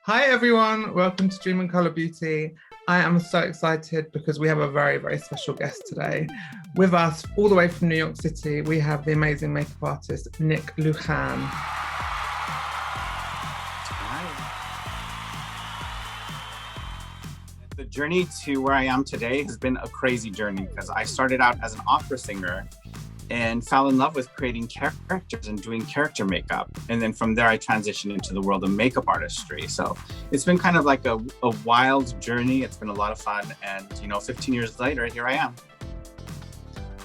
Hi everyone, welcome to Dream and Colour Beauty. I am so excited because we have a very, very special guest today. With us, all the way from New York City, we have the amazing makeup artist, Nick Lujan. Hi. The journey to where I am today has been a crazy journey because I started out as an opera singer and fell in love with creating characters and doing character makeup. And then from there, I transitioned into the world of makeup artistry. So it's been kind of like a wild journey. It's been a lot of fun. And, 15 years later, here I am.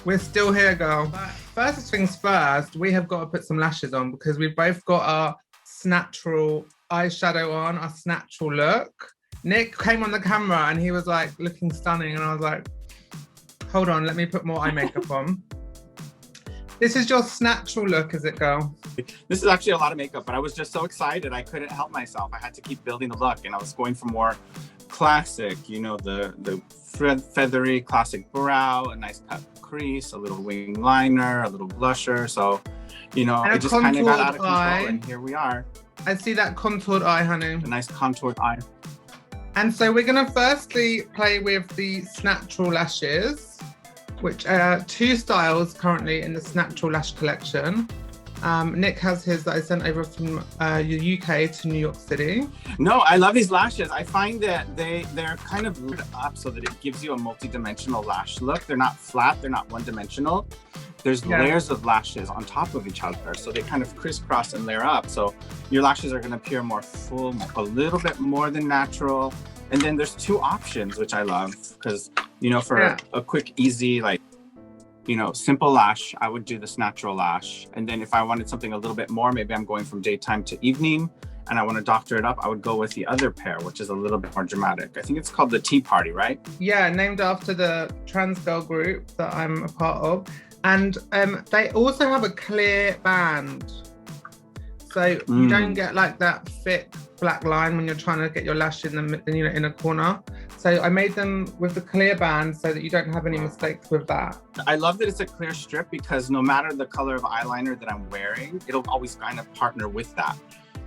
We're still here, girl. But first things first, we have got to put some lashes on because we've both got our SNATCHURAL eyeshadow on, our SNATCHURAL look. Nick came on the camera and he was like looking stunning. And I was like, hold on, let me put more eye makeup on. This is your SNATCHURAL look, is it, girl? This is actually a lot of makeup, but I was just so excited. I couldn't help myself. I had to keep building the look, and I was going for more classic, the feathery classic brow, a nice cut crease, a little wing liner, a little blusher. So, I just kind of got out of control, and here we are. I see that contoured eye, honey. A nice contoured eye. And so we're going to firstly play with the SNATCHURAL lashes, which are two styles currently in the SNATCHURAL lash collection. Nick has his that I sent over from the UK to New York City. No, I love these lashes. I find that they're kind of lit up so that it gives you a multi-dimensional lash look. They're not flat, they're not one-dimensional. There's layers of lashes on top of each other, so they kind of crisscross and layer up. So your lashes are going to appear more full, a little bit more than natural. And then there's two options, which I love, because, for a quick, easy, simple lash, I would do the SNATCHURAL lash. And then if I wanted something a little bit more, maybe I'm going from daytime to evening, and I want to doctor it up, I would go with the other pair, which is a little bit more dramatic. I think it's called the Tea Party, right? Yeah, named after the trans girl group that I'm a part of. And they also have a clear band. So you don't get like that thick black line when you're trying to get your lash in a corner. So I made them with the clear band so that you don't have any mistakes with that. I love that it's a clear strip because no matter the color of eyeliner that I'm wearing, it'll always kind of partner with that.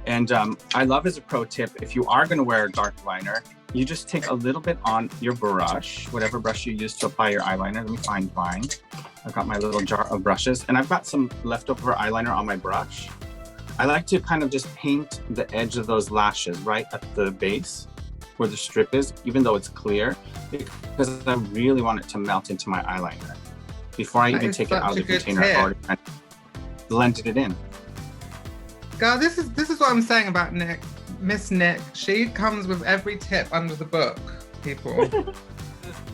And I love, as a pro tip, if you are going to wear a dark liner, you just take a little bit on your brush, whatever brush you use to apply your eyeliner. Let me find mine. I've got my little jar of brushes, and I've got some leftover eyeliner on my brush. I like to kind of just paint the edge of those lashes right at the base where the strip is, even though it's clear, because I really want it to melt into my eyeliner. Before I even take it out of the container, I've already kind of blended it in. Girl, this is what I'm saying about Nick. Miss Nick, she comes with every tip under the book, people.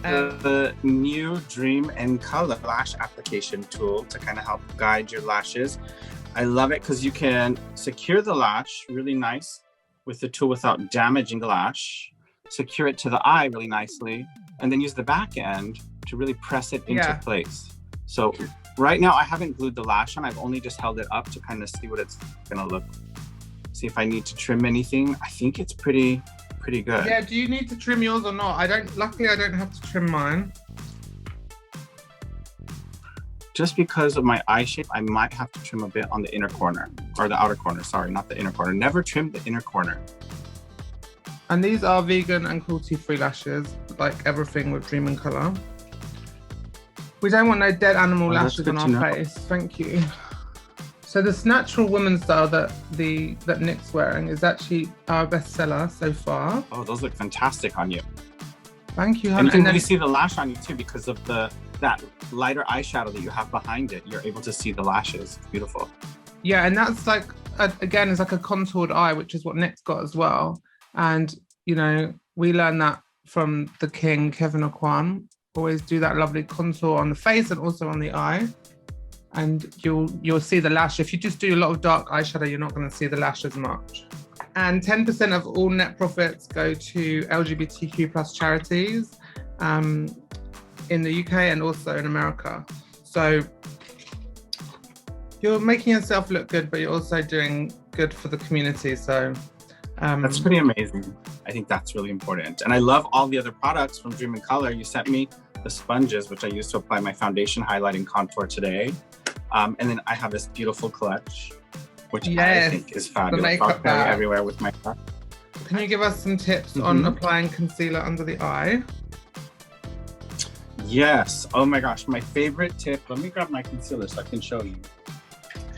The new Dream and Color lash application tool to kind of help guide your lashes. I love it because you can secure the lash really nice with the tool without damaging the lash, secure it to the eye really nicely, and then use the back end to really press it into place. So right now I haven't glued the lash on. I've only just held it up to kind of see what it's gonna look. See if I need to trim anything. I think it's pretty good. Yeah, do you need to trim yours or not? Luckily I don't have to trim mine. Just because of my eye shape, I might have to trim a bit on the inner corner, or the outer corner, sorry, not the inner corner. Never trim the inner corner. And these are vegan and cruelty-free lashes, like everything with Dream and Colour. We don't want no dead animal lashes on our face, thank you. So the SNATCHURAL woman style that Nick's wearing is actually our bestseller so far. Oh, those look fantastic on you. Thank you, honey. And you can really see the lash on you too because of that lighter eyeshadow that you have behind it. You're able to see the lashes. It's beautiful. Yeah, and that's like, again, it's like a contoured eye, which is what Nick's got as well. And, we learned that from the king, Kevin O'Quan. Always do that lovely contour on the face and also on the eye. And you'll see the lash. If you just do a lot of dark eyeshadow, you're not going to see the lash as much. And 10% of all net profits go to LGBTQ plus charities in the UK and also in America. So you're making yourself look good, but you're also doing good for the community. So that's pretty amazing. I think that's really important. And I love all the other products from Dream and Color. You sent me the sponges, which I use to apply my foundation, highlight, and contour today. And then I have this beautiful clutch, which I think is fabulous. I'll carry everywhere with my clutch. Can you give us some tips on applying concealer under the eye? Yes. Oh my gosh, my favorite tip. Let me grab my concealer so I can show you.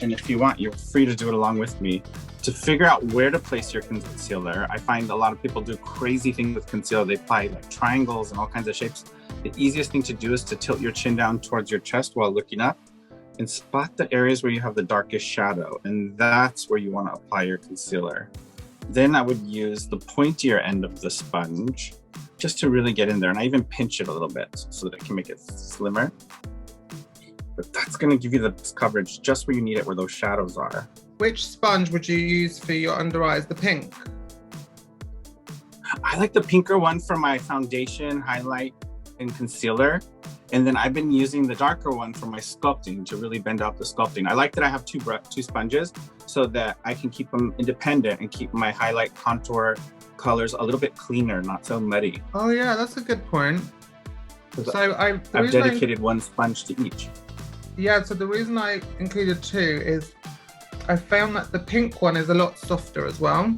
And if you want, you're free to do it along with me. To figure out where to place your concealer, I find a lot of people do crazy things with concealer. They apply like triangles and all kinds of shapes. The easiest thing to do is to tilt your chin down towards your chest while looking up and spot the areas where you have the darkest shadow. And that's where you want to apply your concealer. Then I would use the pointier end of the sponge just to really get in there. And I even pinch it a little bit so that I can make it slimmer. But that's going to give you the best coverage just where you need it, where those shadows are. Which sponge would you use for your under eyes? The pink? I like the pinker one for my foundation, highlight, and concealer. And then I've been using the darker one for my sculpting to really bend out the sculpting. I like that I have two sponges so that I can keep them independent and keep my highlight contour colors a little bit cleaner, not so muddy. Oh yeah, that's a good point. So I've dedicated one sponge to each. Yeah, so the reason I included two is I found that the pink one is a lot softer as well.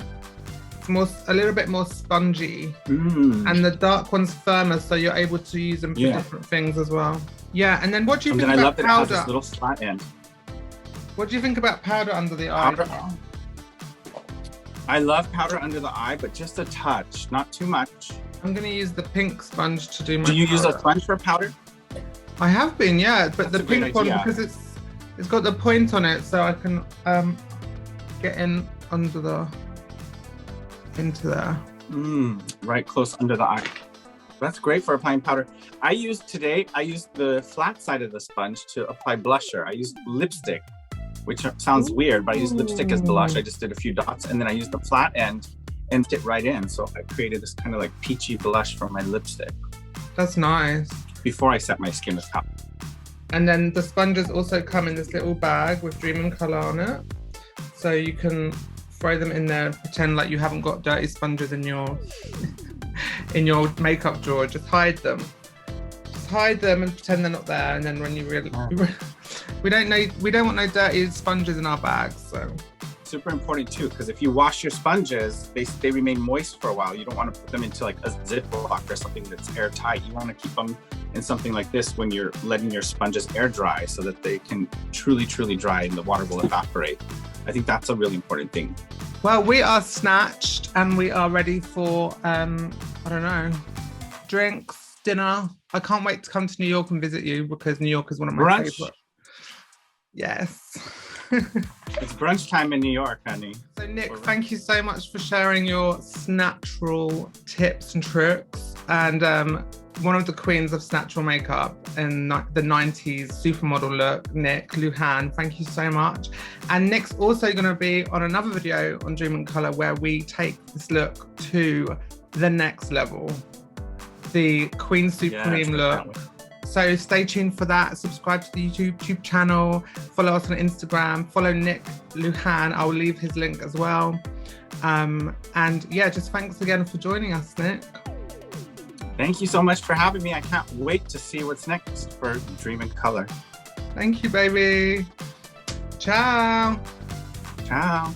It's a little bit more spongy, and the dark one's firmer, so you're able to use them for different things as well. Yeah, and then what do you think about powder? I love that it has this little slat end. What do you think about powder under the eye? I love powder under the eye, but just a touch, not too much. I'm going to use the pink sponge to do my Do you powder. use a sponge for powder? I have been, yeah, but the pink one, because it's got the point on it, so I can get in under into there. Right close under the eye. That's great for applying powder. I used the flat side of the sponge to apply blusher. I used lipstick, which sounds weird, but I used lipstick as blush. I just did a few dots, and then I used the flat end and fit right in. So I created this kind of like peachy blush for my lipstick. That's nice. Before I set my skin with powder. And then the sponges also come in this little bag with Dream in Colour on it. So you can throw them in there and pretend like you haven't got dirty sponges in your makeup drawer. Just hide them. Just hide them and pretend they're not there. And then when you really, we don't want no dirty sponges in our bags. So super important too, because if you wash your sponges, they remain moist for a while. You don't want to put them into like a Ziploc or something that's airtight. You want to keep them in something like this when you're letting your sponges air dry so that they can truly dry and the water will evaporate. I think that's a really important thing. Well, we are snatched and we are ready for, I don't know, drinks, dinner. I can't wait to come to New York and visit you because New York is one of my favorite. Yes. It's brunch time in New York, honey. So Nick, thank you so much for sharing your SNATCHURAL tips and tricks. And one of the queens of SNATCHURAL makeup in the 90s supermodel look, Nick Lujan, thank you so much. And Nick's also going to be on another video on Dream in Colour where we take this look to the next level, the Queen Supreme look. So stay tuned for that. Subscribe to the YouTube channel. Follow us on Instagram. Follow Nick Lujan. I'll leave his link as well. And yeah, just thanks again for joining us, Nick. Thank you so much for having me. I can't wait to see what's next for Dream in Colour. Thank you, baby. Ciao. Ciao.